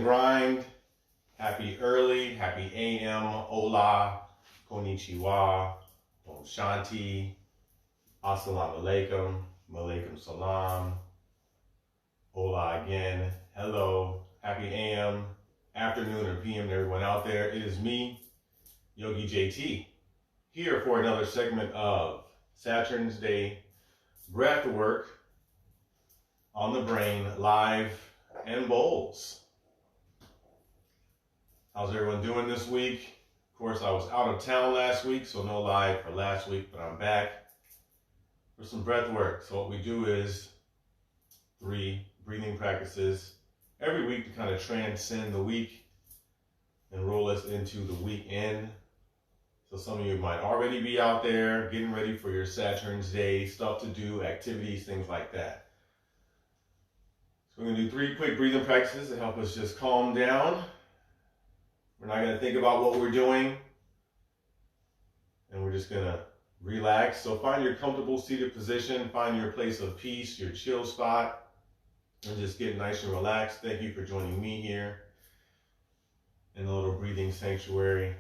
grind. Happy early, happy AM, hola, konnichiwa, om shanti, assalamu alaikum, malaikum salam, hola again, hello, happy AM, afternoon or PM to everyone out there. It is me, Yogi JT, here for another segment of Saturn's Day breathwork on the brain, live and bowls. How's everyone doing this week? Of course, I was out of town last week, so no live for last week, but I'm back for some breath work. So what we do is 3 breathing practices every week to kind of transcend the week and roll us into the weekend. So some of you might already be out there getting ready for your Saturn's Day, stuff to do, activities, things like that. So we're going to do 3 quick breathing practices to help us just calm down. We're not going to think about what we're doing, and we're just going to relax. So find your comfortable seated position, find your place of peace, your chill spot, and just get nice and relaxed. Thank you for joining me here in the little breathing sanctuary.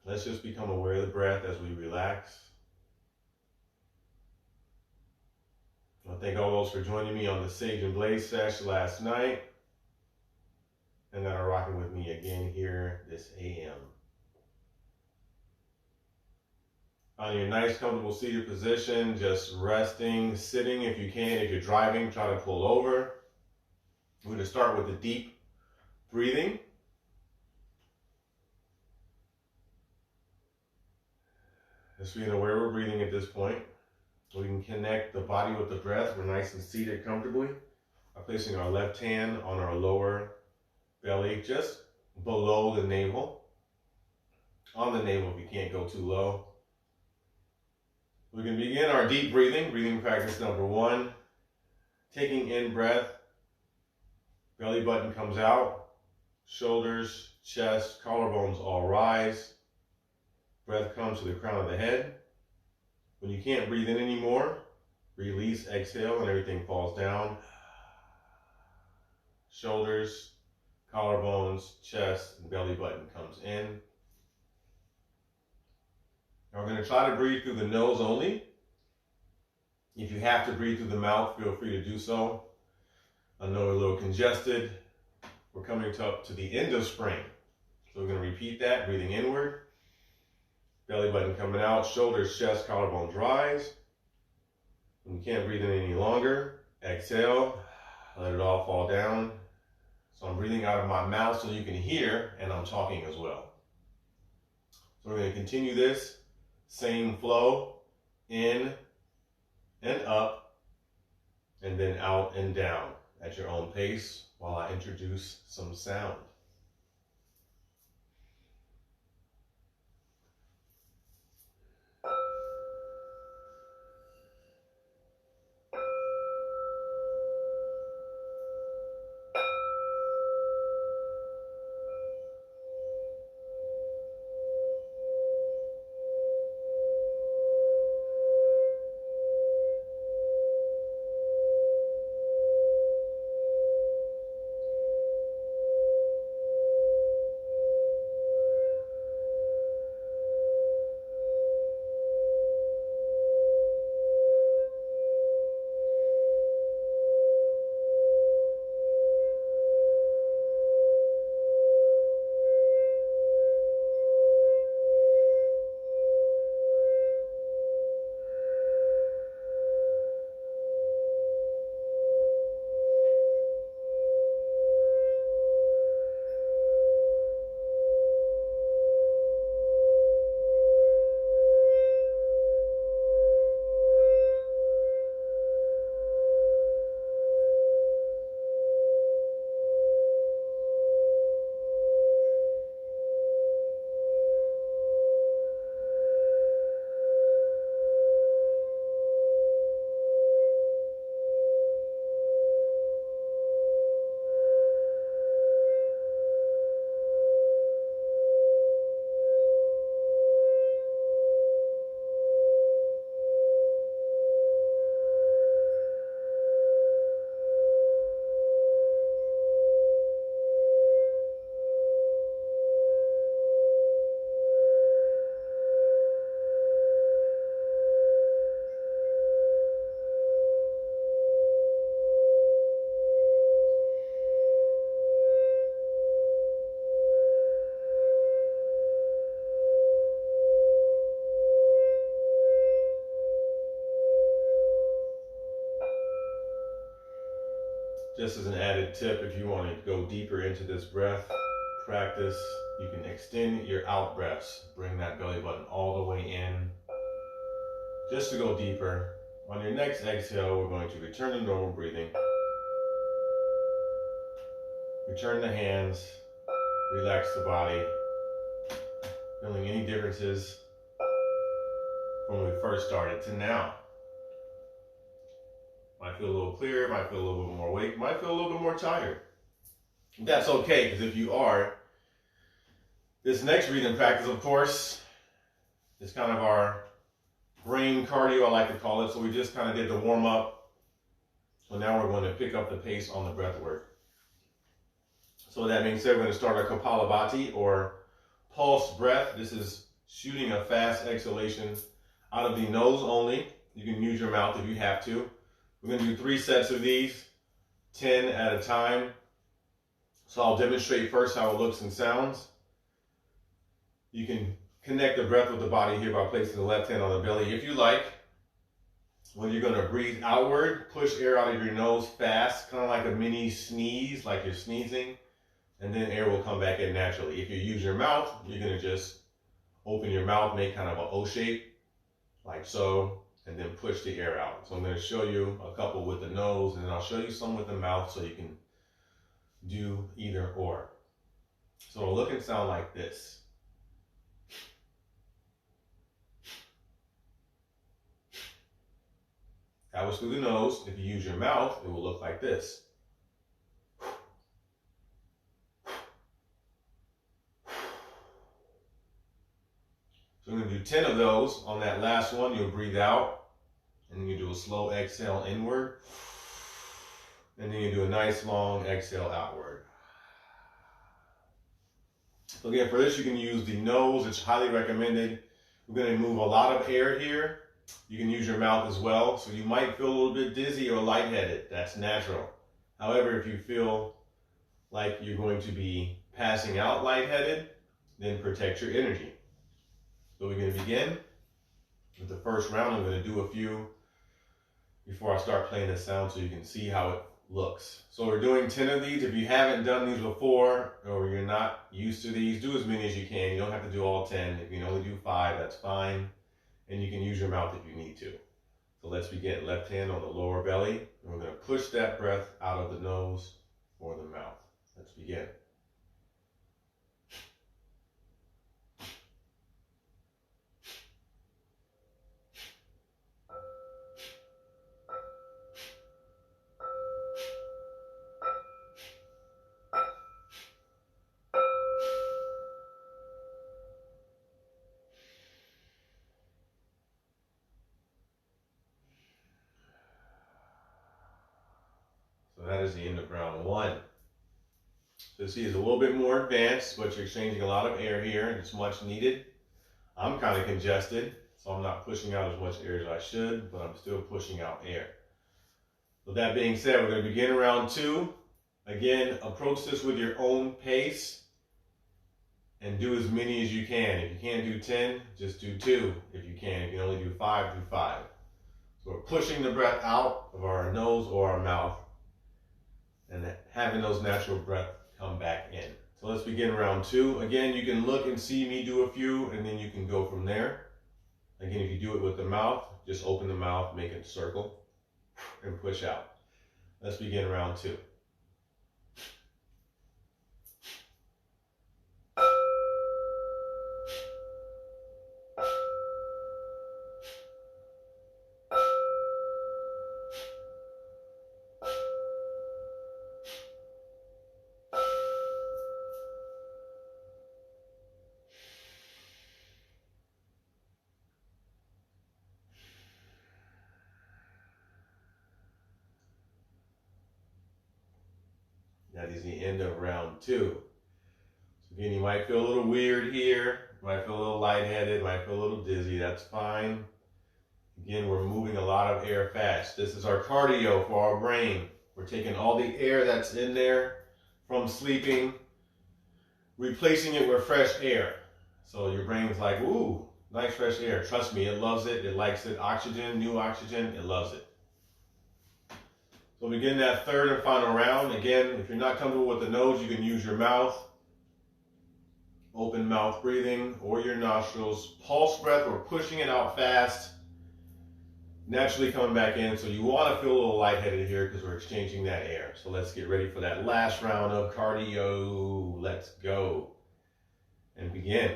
Let's just become aware of the breath as we relax. I want to thank all those for joining me on the Sage and Blaze sesh last night, and that are rocking with me again here this AM. Find your nice, comfortable seated position, just resting, sitting if you can. If you're driving, try to pull over. We're going to start with the deep breathing. Just being aware we're breathing at this point. We can connect the body with the breath. We're nice and seated comfortably by placing our left hand on our lower belly, just below the navel. On the navel if you can't go too low. We can begin our deep breathing practice number 1. Taking in breath, belly button comes out, shoulders, chest, collarbones all rise. Breath comes to the crown of the head. When you can't breathe in anymore, release, exhale, and everything falls down. Shoulders, collarbones, chest, and belly button comes in. Now we're going to try to breathe through the nose only. If you have to breathe through the mouth, feel free to do so. I know we're a little congested. We're coming up to the end of spring. So we're going to repeat that, breathing inward. Belly button coming out, shoulders, chest, collarbones rise. When you can't breathe in any longer, exhale, let it all fall down. So I'm breathing out of my mouth so you can hear, and I'm talking as well. So we're going to continue this same flow, in and up, and then out and down at your own pace while I introduce some sound. tip, if you want to go deeper into this breath practice, you can extend your out breaths. Bring that belly button all the way in, just to go deeper. On your next exhale, we're going to return to normal breathing. Return the hands, relax the body. Feeling any differences from when we first started to now. Might feel a little clearer, might feel a little bit more awake, might feel a little bit more tired. That's okay, because if you are, this next breathing practice, of course, is kind of our brain cardio, I like to call it. So we just kind of did the warm up. So now we're going to pick up the pace on the breath work. So with that being said, we're going to start our Kapalabhati, or pulse breath. This is shooting a fast exhalation out of the nose only. You can use your mouth if you have to. We're going to do 3 sets of these, 10 at a time. So I'll demonstrate first how it looks and sounds. You can connect the breath with the body here by placing the left hand on the belly if you like. When you're going to breathe outward, push air out of your nose fast, kind of like a mini sneeze, like you're sneezing, and then air will come back in naturally. If you use your mouth, you're going to just open your mouth, make kind of an O shape, like so, and then push the air out. So I'm going to show you a couple with the nose, and then I'll show you some with the mouth so you can do either or. So it'll look and sound like this. That was through the nose. If you use your mouth, it will look like this. So I'm going to do 10 of those. On that last one, you'll breathe out, and then you do a slow exhale inward, and then you do a nice long exhale outward. So again, for this, you can use the nose. It's highly recommended. We're going to move a lot of air here. You can use your mouth as well. So you might feel a little bit dizzy or lightheaded. That's natural. However, if you feel like you're going to be passing out lightheaded, then protect your energy. So we're going to begin with the first round. I'm going to do a few before I start playing the sound so you can see how it looks. So we're doing 10 of these. If you haven't done these before, or you're not used to these, do as many as you can. You don't have to do all 10. If you can only do 5, that's fine. And you can use your mouth if you need to. So let's begin. Left hand on the lower belly. And we're going to push that breath out of the nose or the mouth. Let's begin. That is the end of round 1. So see, it's a little bit more advanced, but you're exchanging a lot of air here, and it's much needed. I'm kind of congested, so I'm not pushing out as much air as I should, but I'm still pushing out air. With that being said, we're going to begin round 2. Again, approach this with your own pace and do as many as you can. If you can't do 10, just do 2 if you can. If you can only do 5, do 5. So we're pushing the breath out of our nose or our mouth, and having those natural breath come back in. So let's begin round 2. Again, you can look and see me do a few, and then you can go from there. Again, if you do it with the mouth, just open the mouth, make a circle, and push out. Let's begin round 2. That is the end of round 2. So again, you might feel a little weird here. You might feel a little lightheaded, might feel a little dizzy. That's fine. Again, we're moving a lot of air fast. This is our cardio for our brain. We're taking all the air that's in there from sleeping, replacing it with fresh air. So your brain's like, ooh, nice fresh air. Trust me, it loves it. It likes it. Oxygen, new oxygen, it loves it. So we begin that third and final round. Again, if you're not comfortable with the nose, you can use your mouth. Open mouth breathing or your nostrils. Pulse breath, we're pushing it out fast. Naturally coming back in. So you want to feel a little lightheaded here because we're exchanging that air. So let's get ready for that last round of cardio. Let's go. And begin.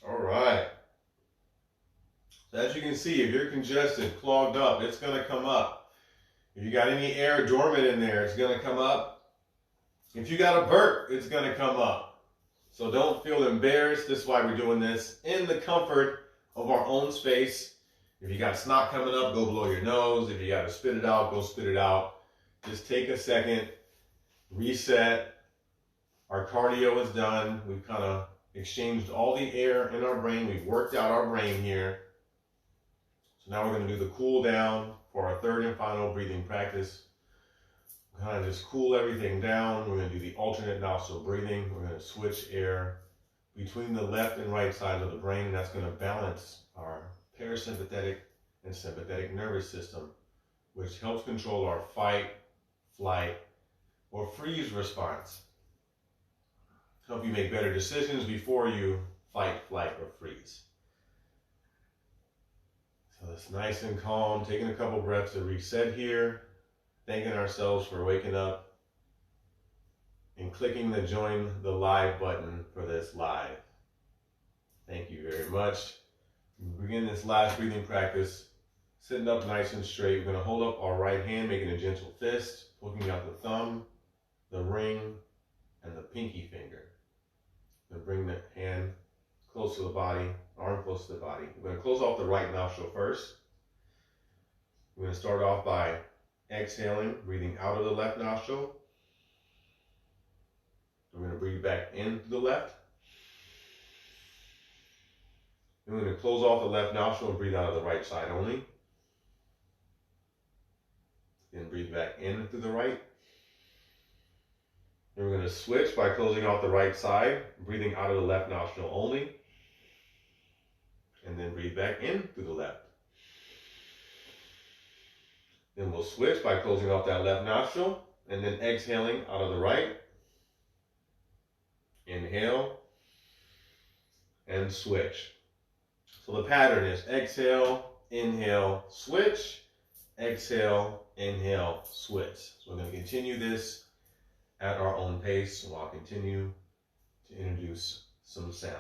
All right. So as you can see, if you're congested, clogged up, it's going to come up. If you got any air dormant in there, it's going to come up. If you got a burp, it's going to come up. So don't feel embarrassed. This is why we're doing this in the comfort of our own space. If you got snot coming up, go blow your nose. If you got to spit it out, go spit it out. Just take a second, reset. Our cardio is done. We've kind of exchanged all the air in our brain. We've worked out our brain here. So now we're going to do the cool down for our third and final breathing practice. Kind of just cool everything down. We're going to do the alternate nostril breathing. We're going to switch air between the left and right sides of the brain. That's going to balance our parasympathetic and sympathetic nervous system, which helps control our fight, flight, or freeze response. Help you make better decisions before you fight, flight, or freeze. So it's nice and calm, taking a couple breaths to reset here, thanking ourselves for waking up, and clicking the join the live button for this live. Thank you very much. We begin this last breathing practice, sitting up nice and straight. We're going to hold up our right hand, making a gentle fist, poking out the thumb, the ring, and the pinky finger. Then bring the hand close to the body, arm close to the body. We're going to close off the right nostril first. We're going to start off by exhaling, breathing out of the left nostril. We're going to breathe back into the left. Then we're going to close off the left nostril and breathe out of the right side only. Then breathe back in through the right. Then we're going to switch by closing off the right side, breathing out of the left nostril only. And then breathe back in through the left. Then we'll switch by closing off that left nostril and then exhaling out of the right. Inhale and switch. So the pattern is exhale, inhale, switch, exhale, inhale, switch. So we're going to continue this at our own pace, so I'll continue to introduce some sound.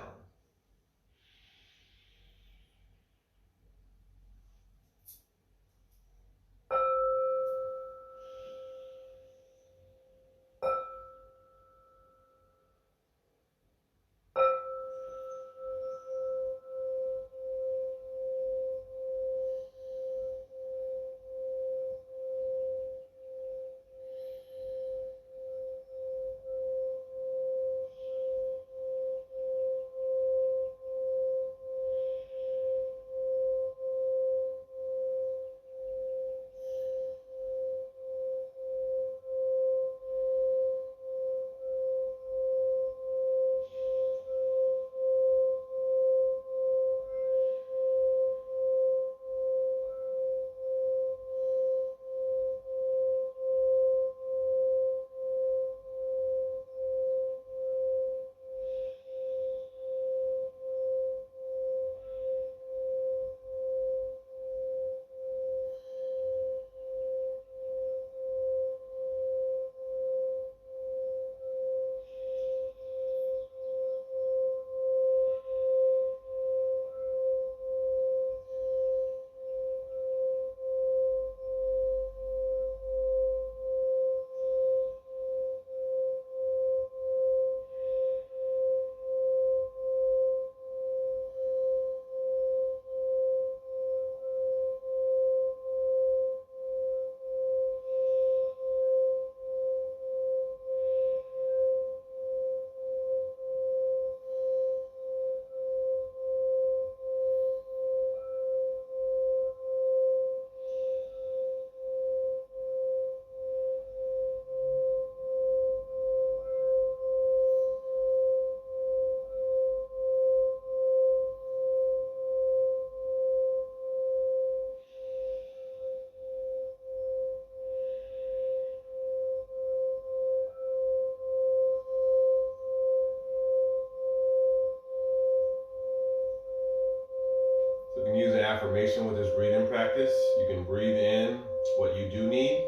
affirmation with this breathing practice. You can breathe in what you do need,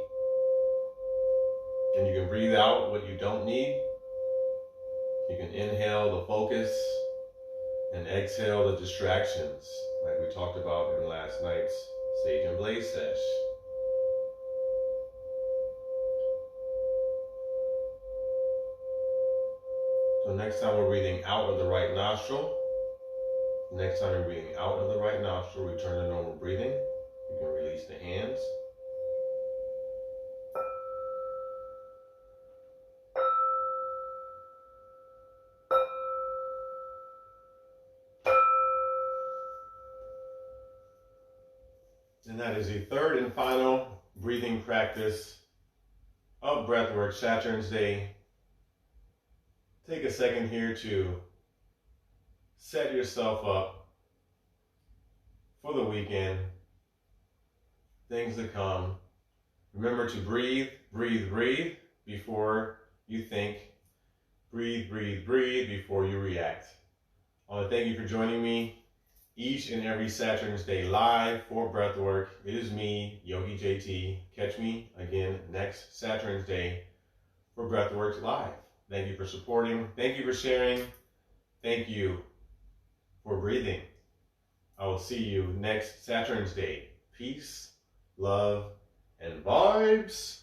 and you can breathe out what you don't need. You can inhale the focus and exhale the distractions, like we talked about in last night's Sage and Blaze sesh. So next time we're breathing out of the right nostril. Next time you're breathing out of the right nostril, return to normal breathing. You can release the hands. And that is the third and final breathing practice of breathwork, Saturn's Day. Take a second here to set yourself up for the weekend, things to come. Remember to breathe, breathe, breathe before you think. Breathe, breathe, breathe before you react. I want to thank you for joining me each and every Saturn's Day live for breathwork. It is me, Yogi JT. Catch me again next Saturn's Day for breathwork live. Thank you for supporting. Thank you for sharing. Thank you for breathing. I will see you next Saturn's Day. Peace, love, and vibes.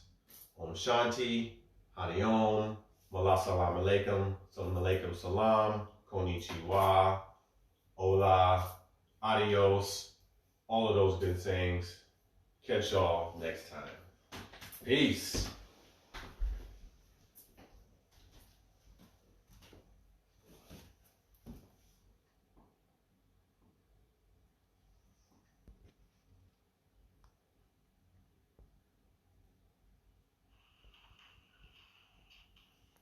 Om Shanti, Hari Om, Mala Salam Alaikum, Salam Alaikum Salam, Konnichiwa, Hola, Adios, all of those good things. Catch y'all next time. Peace.